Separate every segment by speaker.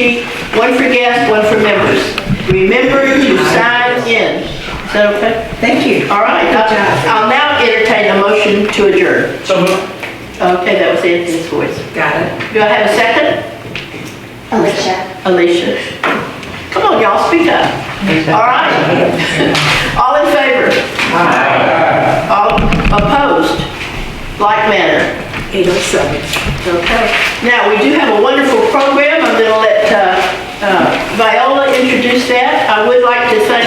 Speaker 1: One for guests, one for members. Remember to sign in. Is that okay?
Speaker 2: Thank you.
Speaker 1: All right. I'll now entertain a motion to adjourn.
Speaker 3: So moved.
Speaker 1: Okay, that was Anthony's voice.
Speaker 2: Got it.
Speaker 1: Do I have a second? Alicia. Come on, y'all, speak up. All right. All in favor? All opposed? Like manner?
Speaker 2: 807.
Speaker 1: Okay. Now, we do have a wonderful program. I'm going to let Viola introduce that. I would like to thank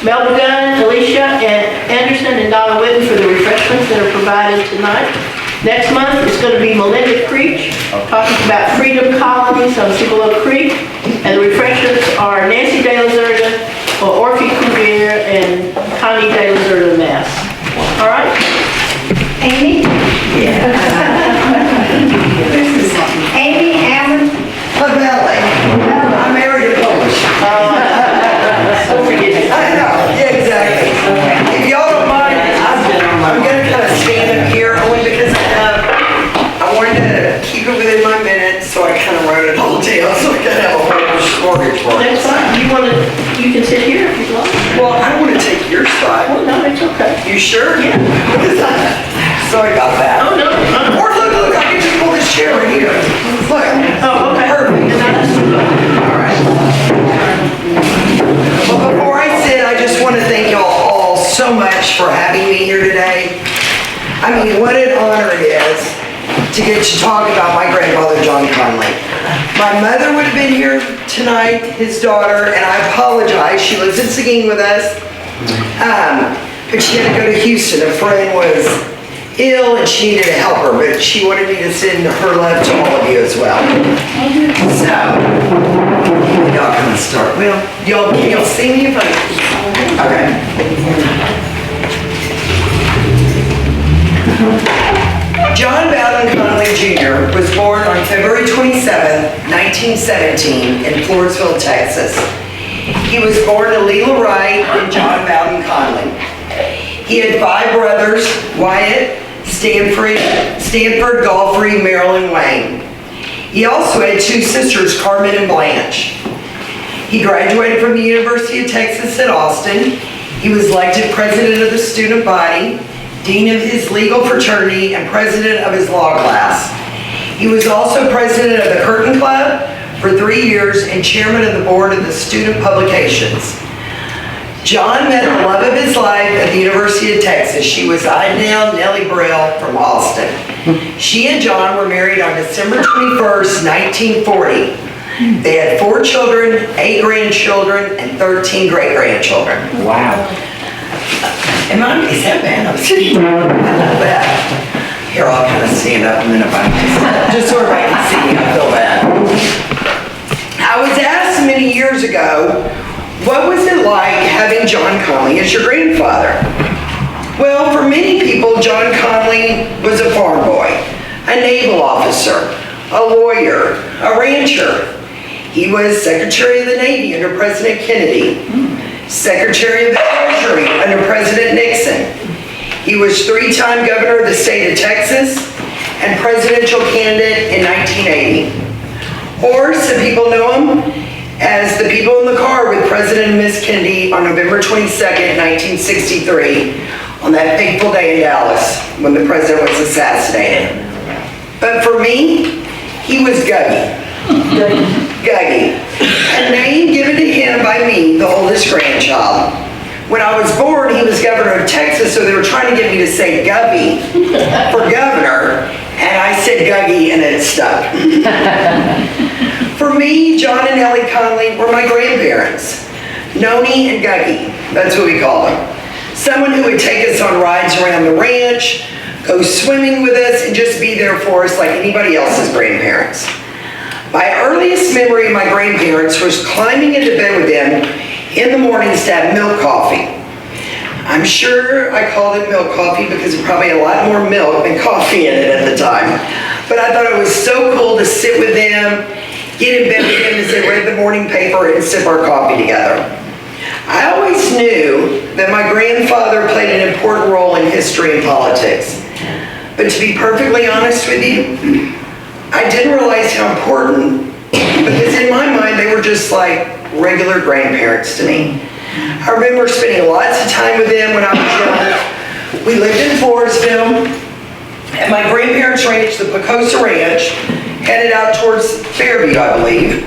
Speaker 1: Melba Gunn, Alicia, and Anderson, and Donna Whitten for the refreshments that are provided tonight. Next month is going to be Melinda Creech talking about freedom colonies on Cibolo Creek. And the refreshments are Nancy De La Zerda, Orphe Cuvier, and Connie De La Zerda Mass. All right?
Speaker 4: Amy?
Speaker 2: Yeah.
Speaker 4: This is Amy Ammann Pawelek. I'm married to Polish.
Speaker 1: Don't forget it.
Speaker 4: I know, yeah, exactly. If y'all don't mind, I'm gonna kind of stand up here only because I wanted to keep it within my minutes, so I kind of wrote it all down, so I can have a whole smorgasbord.
Speaker 1: That's fine. You can sit here if you'd like.
Speaker 4: Well, I don't want to take your spot.
Speaker 1: Oh, no, it's okay.
Speaker 4: You sure?
Speaker 1: Yeah.
Speaker 4: Sorry about that.
Speaker 1: Oh, no.
Speaker 4: Or look, I can just pull this chair right here. Look.
Speaker 1: Oh, okay.
Speaker 4: Perfect. All right. Well, before I sit, I just want to thank y'all all so much for having me here today. I mean, what an honor it is to get to talk about my grandfather, John Connally. My mother would have been here tonight, his daughter, and I apologize. She lives in Seguin with us. But she had to go to Houston. A friend was ill and she needed to help her, but she wanted me to send her love to all of you as well. So, y'all can start. Well, y'all see me if I... Okay. John Bowden Connally Jr. was born on February 27, 1917 in Floresville, Texas. He was born to Leela Wright and John Bowden Connally. He had 5 brothers, Wyatt, Stanford, Godfrey, Marilyn, Wayne. He also had 2 sisters, Carmen and Blanche. He graduated from the University of Texas at Austin. He was elected president of the student body, dean of his legal fraternity, and president of his law class. He was also president of the Curtin Club for 3 years and chairman of the board of the student publications. John met the love of his life at the University of Texas. She was Nellie from Austin. She and John were married on December 21st, 1940. They had 4 children, 8 grandchildren, and 13 great-grandchildren.
Speaker 2: Wow.
Speaker 4: Is that bad? I'm sitting. I love that. Here, I'll kind of stand up and then if I just so everybody can see me, I feel bad. I was asked many years ago, what was it like having John Connally as your grandfather? Well, for many people, John Connally was a farm boy, a naval officer, a lawyer, a rancher. He was Secretary of the Navy under President Kennedy, Secretary of the Treasury under President Nixon. He was 3-time governor of the state of Texas and presidential candidate in 1980. Or some people know him as the people in the car with President and Miss Kennedy on November 22nd, 1963, on that fateful day in Dallas when the president was assassinated. But for me, he was Guggy. Guggy, a name given to him by me, the oldest grandchild. When I was born, he was governor of Texas, so they were trying to get me to say Gubby for governor, and I said Guggy, and it stuck. For me, John and Nellie Connally were my grandparents. Noni and Guggy, that's what we call them. Someone who would take us on rides around the ranch, go swimming with us, and just be there for us like anybody else's grandparents. My earliest memory of my grandparents was climbing into bed with them in the mornings to have milk coffee. I'm sure I called it milk coffee because it probably had a lot more milk than coffee in it at the time. But I thought it was so cool to sit with them, get in bed with them as they read the morning paper and sip our coffee together. I always knew that my grandfather played an important role in history and politics. But to be perfectly honest with you, I didn't realize how important because in my mind, they were just like regular grandparents to me. I remember spending lots of time with them when I was young. We lived in Floresville, and my grandparents' ranch, the Pocosa Ranch, headed out towards Fairview, I believe,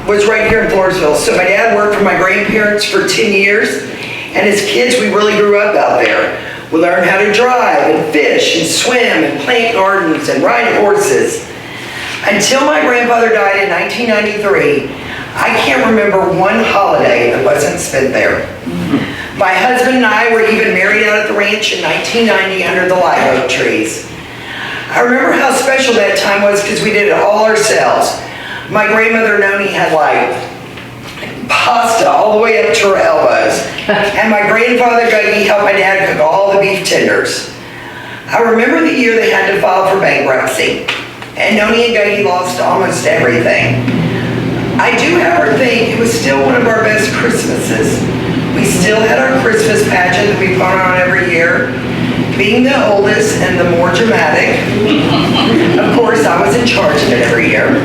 Speaker 4: was right here in Floresville. So my dad worked for my grandparents for 10 years, and as kids, we really grew up out there. We learned how to drive and fish and swim and plant gardens and ride horses. Until my grandfather died in 1993, I can't remember one holiday that wasn't spent there. My husband and I were even married out at the ranch in 1990 under the live oak trees. I remember how special that time was because we did it all ourselves. My grandmother Noni had like pasta all the way up to her elbows. And my grandfather Dougie helped my dad cook all the beef tenders. I remember the year they had to file for bankruptcy. And Noni and Dougie lost almost everything. I do, however, think it was still one of our best Christmases. We still had our Christmas pageant that we put on every year. Being the oldest and the more dramatic, of course, I was in charge of it every year.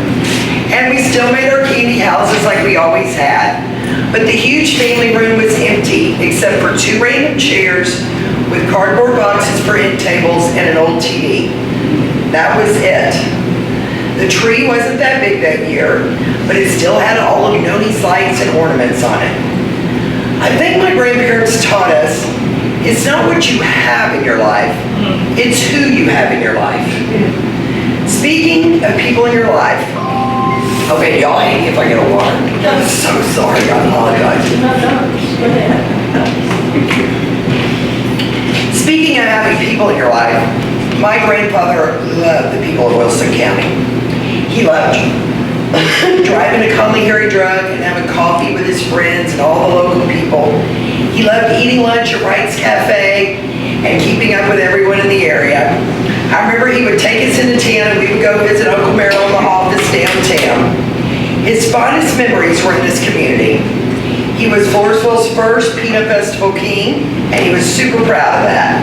Speaker 4: And we still made our candy houses like we always had. But the huge family room was empty, except for 2 random chairs with cardboard boxes for end tables and an old TV. That was it. The tree wasn't that big that year, but it still had all of Noni's lights and ornaments on it. I think my grandparents taught us, it's not what you have in your life, it's who you have in your life. Speaking of people in your life, okay, y'all hate me if I get a water. I'm so sorry, I apologize. Speaking of having people in your life, my grandfather loved the people of Wilson County. He loved driving to Connally Drug and having coffee with his friends and all the local people. He loved eating lunch at Wright's Cafe and keeping up with everyone in the area. I remember he would take us into town and we would go visit Uncle Merrill in the office downtown. His fondest memories were in this community. He was Floresville's first Peanut Festival king, and he was super proud of that.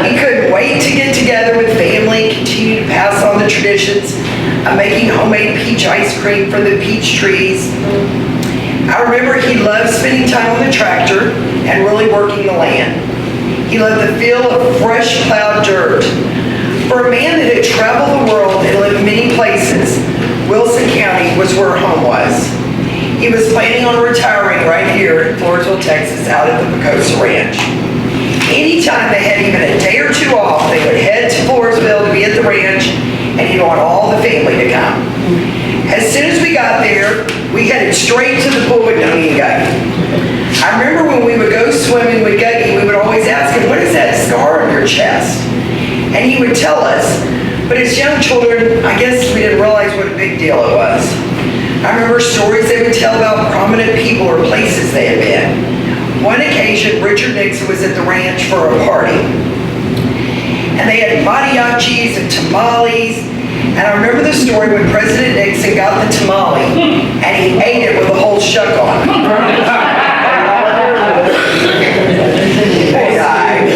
Speaker 4: He couldn't wait to get together with family, continue to pass on the traditions of making homemade peach ice cream from the peach trees. I remember he loved spending time on the tractor and really working the land. He loved the feel of fresh plowed dirt. For a man that had traveled the world and lived many places, Wilson County was where home was. He was planning on retiring right here in Floresville, Texas, out at the Pocosa Ranch. Anytime they had even a day or two off, they would head to Floresville to be at the ranch, and he'd want all the family to come. As soon as we got there, we headed straight to the pool with Noni and Dougie. I remember when we would go swimming with Dougie, we would always ask him, what is that scar on your chest? And he would tell us, but as young children, I guess we didn't realize what a big deal it was. I remember stories they would tell about prominent people or places they had been. One occasion, Richard Nixon was at the ranch for a party. And they had mariachis and tamales. And I remember the story when President Nixon got the tamale and he ate it with a whole shuck on it. Poor guy.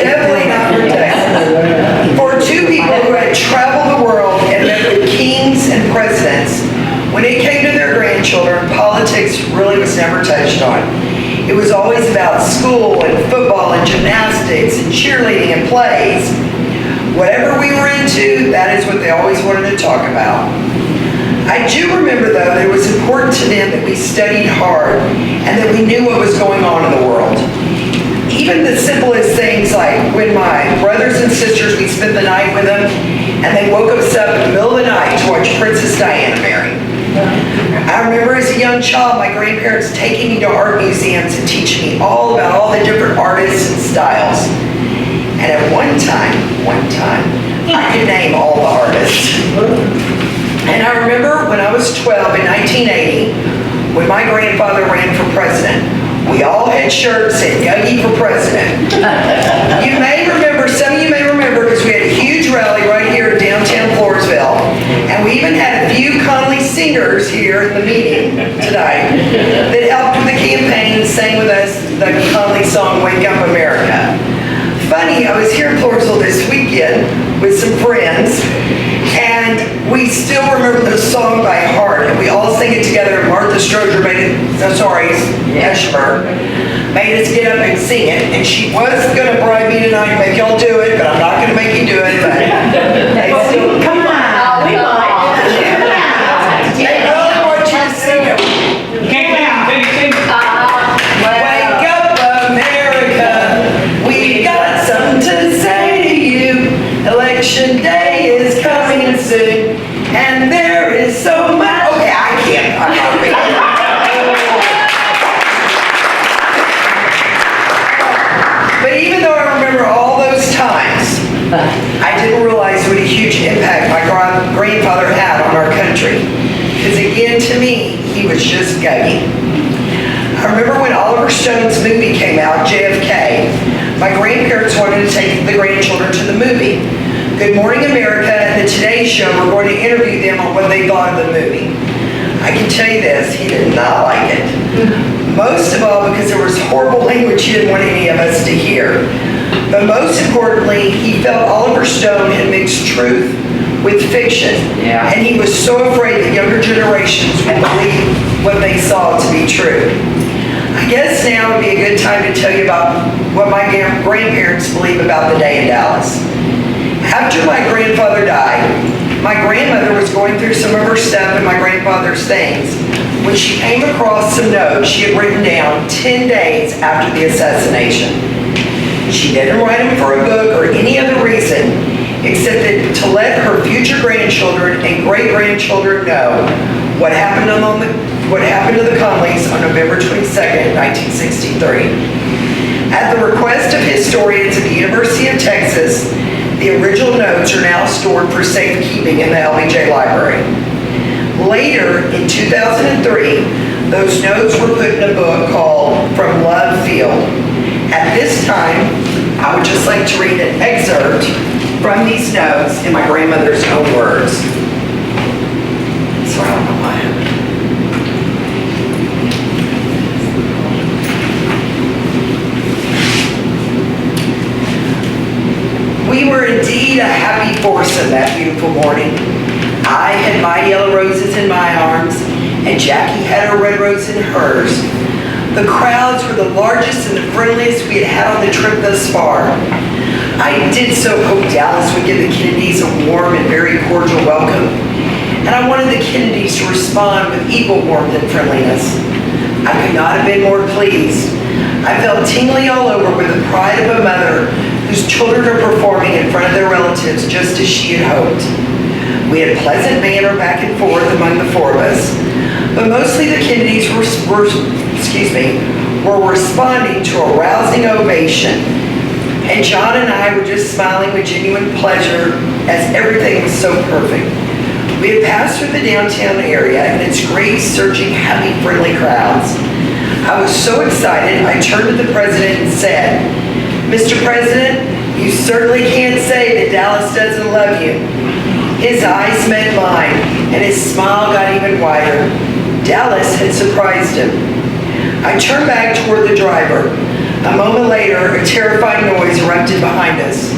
Speaker 4: Definitely not for Texas. For 2 people who had traveled the world and met with kings and presidents, when it came to their grandchildren, politics really was never touched on. It was always about school and football and gymnastics and cheerleading and plays. Whatever we were into, that is what they always wanted to talk about. I do remember, though, that it was important to them that we studied hard and that we knew what was going on in the world. Even the simplest things like when my brothers and sisters, we spent the night with them, and they woke us up in the middle of the night to watch Princess Diana marry. I remember as a young child, my grandparents taking me to art museums and teaching me all about all the different artists and styles. And at one time, I could name all the artists. And I remember when I was 12 in 1980, when my grandfather ran for president, we all had shirts that said Dougie for president. You may remember, some of you may remember, because we had a huge rally right here in downtown Floresville, and we even had a few Connally singers here in the meeting today that helped with the campaign and sang with us the Connally song, Wake Up America. Funny, I was here in Floresville this weekend with some friends, and And we still remember the song by heart, and we all sing it together, and Martha Stroger Eschberg, made us get up and sing it, and she was gonna bribe me tonight and make y'all do it, but I'm not gonna make you do it, but they still,
Speaker 1: Come on, we might.
Speaker 4: they really want you to sing it. Wake up, America, we got something to say to you. Election day is coming soon, and there is so much. Okay, I'm not reading. But even though I remember all those times, I didn't realize what a huge impact my grandfather had on our country. Because again, to me, he was just Guggy. I remember when Oliver Stone's movie came out, JFK, my grandparents wanted to take the grandchildren to the movie. Good Morning America and the Today Show were going to interview them on what they thought of the movie. I can tell you this, he did not like it. Most of all because there was horrible language he didn't want any of us to hear. But most importantly, he felt Oliver Stone had mixed truth with fiction.
Speaker 2: Yeah.
Speaker 4: And he was so afraid that younger generations would believe what they saw to be true. I guess now would be a good time to tell you about what my grandparents believe about the day in Dallas. After my grandfather died, my grandmother was going through some of her stuff and my grandfather's things when she came across some notes she had written down 10 days after the assassination. She didn't write them for a book or any other reason except that to let her future grandchildren and great-grandchildren know what happened to the Connollys on November 22nd, 1963. At the request of historians at the University of Texas, the original notes are now stored for safekeeping in the LBJ library. Later, in 2003, those notes were put in a book called From Love Field. At this time, I would just like to read an excerpt from these notes in my grandmother's own words. So I don't know why I have it. We were indeed a happy foursome that beautiful morning. I had my yellow roses in my arms, and Jackie had her red rose in hers. The crowds were the largest and the friendliest we had had on the trip thus far. I did so hope Dallas would give the Kennedys a warm and very cordial welcome, and I wanted the Kennedys to respond with equal warmth and friendliness. I could not have been more pleased. I felt tingly all over with the pride of a mother whose children are performing in front of their relatives just as she had hoped. We had pleasant banter back and forth among the four of us, but mostly the Kennedys were responding to a rousing ovation, and John and I were just smiling with genuine pleasure as everything was so perfect. We had passed through the downtown area and its great, surging, happy, friendly crowds. I was so excited, I turned to the president and said, "Mr. President, you certainly can't say that Dallas doesn't love you." His eyes met mine, and his smile got even wider. Dallas had surprised him. I turned back toward the driver. A moment later, a terrifying noise erupted behind us.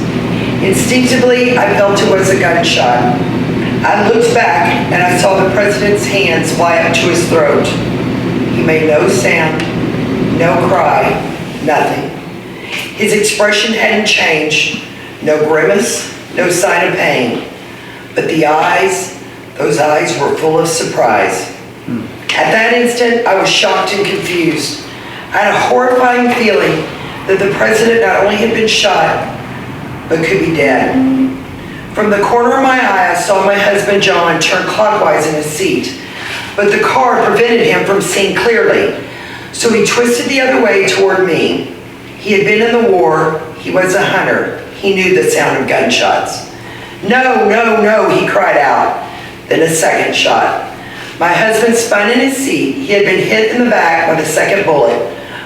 Speaker 4: Instinctively, I felt it was a gunshot. I looked back, and I saw the president's hands fly up to his throat. He made no sound, no cry, nothing. His expression hadn't changed, no grimace, no sign of pain. But the eyes, those eyes were full of surprise. At that instant, I was shocked and confused. I had a horrifying feeling that the president not only had been shot, but could be dead. From the corner of my eye, I saw my husband John turn clockwise in his seat, but the car prevented him from seeing clearly. So he twisted the other way toward me. He had been in the war. He was a hunter. He knew the sound of gunshots. "No, no, no," he cried out. Then a second shot. My husband spun in his seat. He had been hit in the back by the second bullet.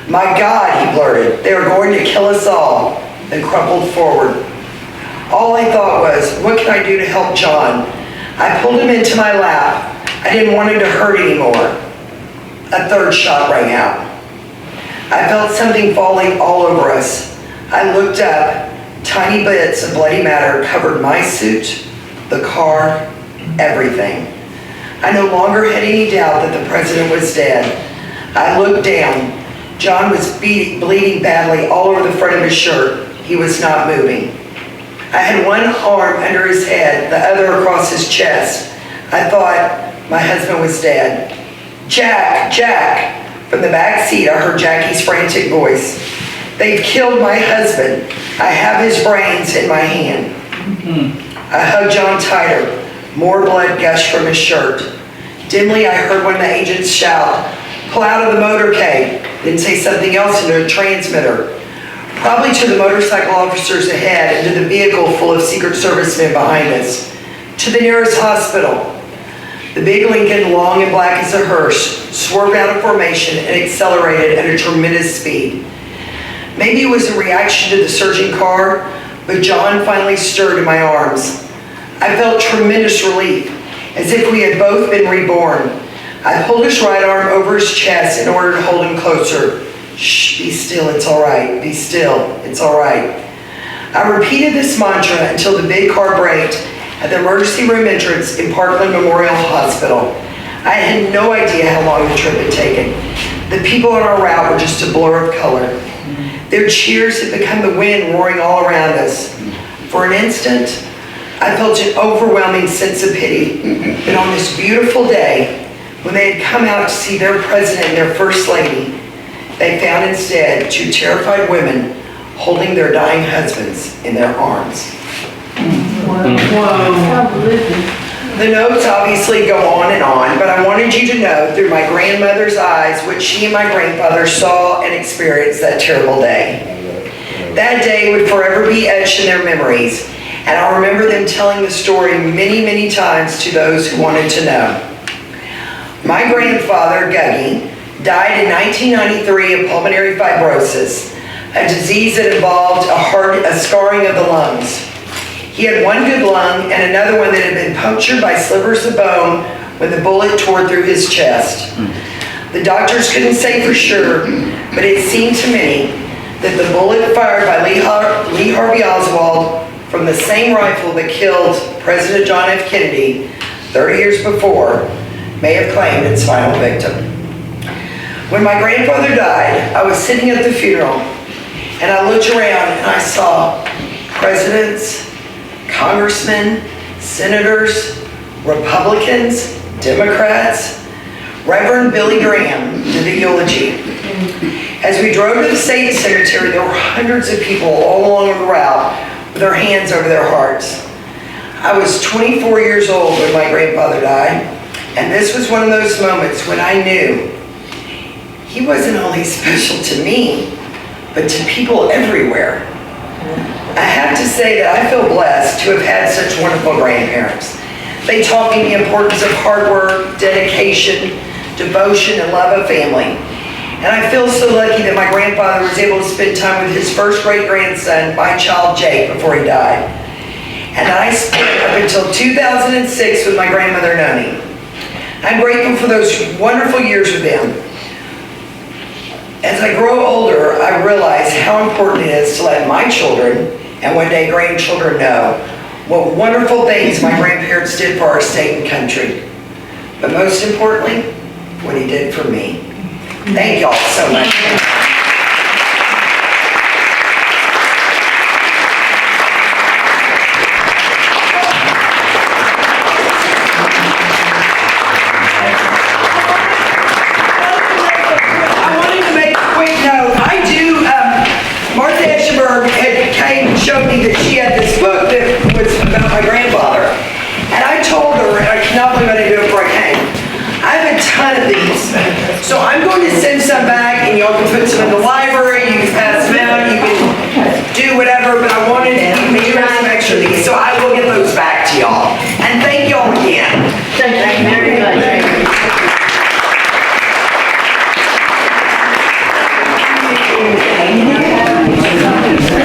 Speaker 4: "My God," he blurted, "they are going to kill us all," then crumpled forward. All I thought was, what can I do to help John? I pulled him into my lap. I didn't want him to hurt anymore. A third shot rang out. I felt something falling all over us. I looked up. Tiny bits of bloody matter covered my suit, the car, everything. I no longer had any doubt that the president was dead. I looked down. John was bleeding badly all over the front of his shirt. He was not moving. I had one arm under his head, the other across his chest. I thought my husband was dead. Jack, Jack. From the back seat, I heard Jackie's frantic voice. They've killed my husband. I have his brains in my hand. I hugged John tighter. More blood gushed from his shirt. Dimly, I heard one of the agents shout, "Pull out of the motorcade," then say something else into a transmitter. Probably to the motorcycle officers ahead and to the vehicle full of Secret Service men behind us. To the nearest hospital. The big Lincoln, long and black as a hearse, swerved out of formation and accelerated at a tremendous speed. Maybe it was a reaction to the surging car, but John finally stirred in my arms. I felt tremendous relief, as if we had both been reborn. I pulled his right arm over his chest in order to hold him closer. Shh, be still, it's all right. Be still, it's all right. I repeated this mantra until the big car braked at the emergency room entrance in Parkland Memorial Hospital. I had no idea how long the trip had taken. The people on our route were just a blur of color. Their cheers had become the wind roaring all around us. For an instant, I felt an overwhelming sense of pity. But on this beautiful day, when they had come out to see their president and their first lady, they found instead two terrified women holding their dying husbands in their arms. The notes obviously go on, but I wanted you to know through my grandmother's eyes what she and my grandfather saw and experienced that terrible day. That day would forever be etched in their memories, and I'll remember them telling the story many, many times to those who wanted to know. My grandfather, Guggy, died in 1993 of pulmonary fibrosis, a disease that involved a scarring of the lungs. He had one good lung and another one that had been punctured by slivers of bone when the bullet tore through his chest. The doctors couldn't say for sure, but it seemed to many that the bullet fired by Lee Harvey Oswald from the same rifle that killed President John F. Kennedy 30 years before may have claimed its final victim. When my grandfather died, I was sitting at the funeral, and I looked around and I saw presidents, congressmen, senators, Republicans, Democrats. Reverend Billy Graham did the eulogy. As we drove to the state cemetery, there were hundreds of people all along the route with their hands over their hearts. I was 24 years old when my grandfather died, and this was one of those moments when I knew he wasn't only special to me, but to people everywhere. I have to say that I feel blessed to have had such wonderful grandparents. They taught me the importance of hard work, dedication, devotion, and love of family. And I feel so lucky that my grandfather was able to spend time with his first great-grandson, my child Jake, before he died. And I spent up until 2006 with my grandmother Noni. I'm grateful for those wonderful years with them. As I grow older, I realize how important it is to let my children and one day grandchildren know what wonderful things my grandparents did for our state and country. But most importantly, what he did for me. Thank y'all so much. Showed me that she had this book that was about my grandfather. And I told her, and I cannot believe I didn't do it before I came, I have a ton of these. So I'm going to send some back and y'all can put some in the library.